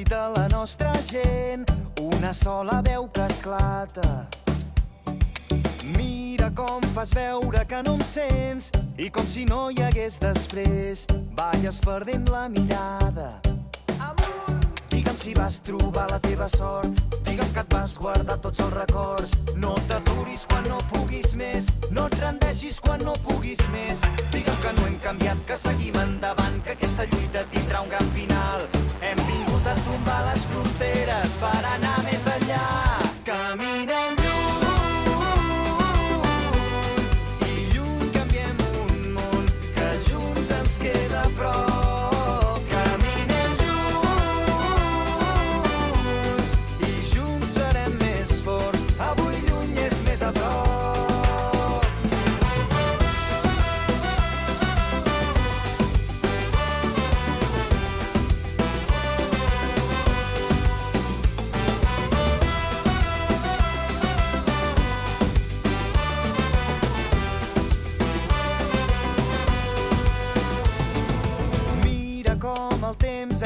crit de la nostra gent, una sola veu que esclata. Mira com fas veure que no em sents i com si no hi hagués després, balles perdent la mirada. Digue'm si vas trobar la teva sort, digue'm que et vas guardar tots els records. No t'aturis quan no puguis més, no et rendeixis quan no puguis més. Digue'm que no hem canviat, que seguim endavant, que aquesta lluita tindrà un gran final. Hem vingut a tombar les fronteres per anar més enllà. Caminem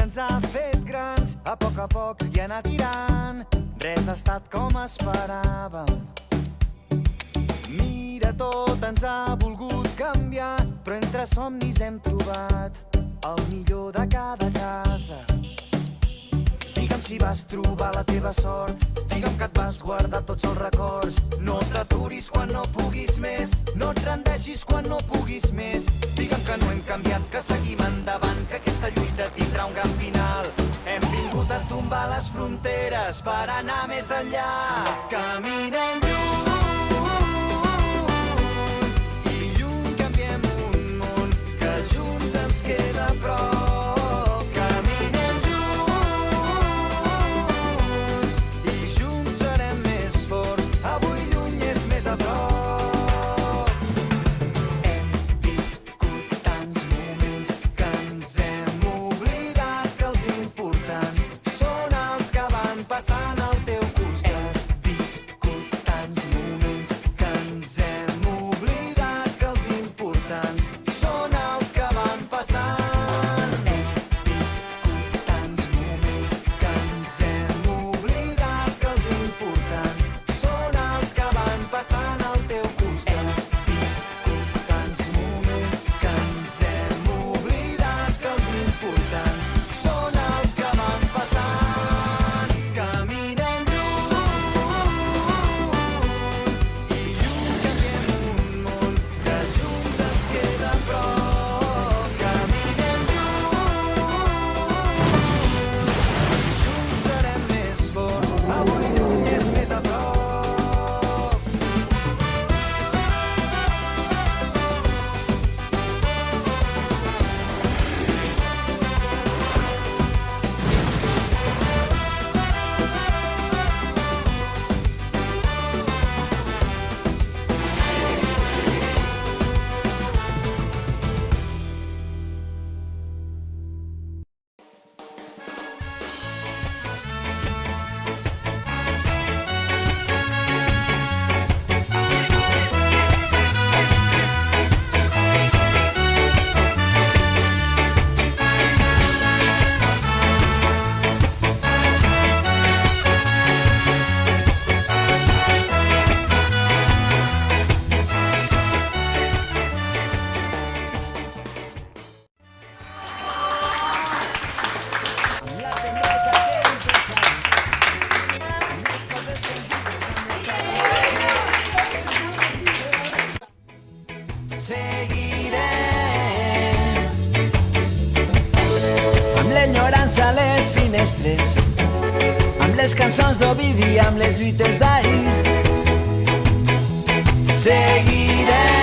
ens ha fet grans, a poc i anar tirant. Res ha estat com esperàvem. Mira, tot ens ha volgut canviar, però entre somnis hem trobat el millor de cada casa. Digue'm si vas trobar la teva sort, digue'm que et vas guardar tots els records. No t'aturis quan no puguis més, no et rendeixis quan no puguis més. Digue'm que no hem canviat, que seguim endavant, que aquesta lluita tindrà un gran final. Hem vingut a tombar les fronteres per anar més enllà. Caminem lluny i lluny canviem un món que junts ens queda a prop. a les finestres, amb les cançons d'Ovidi, amb les lluites d'ahir. Seguirem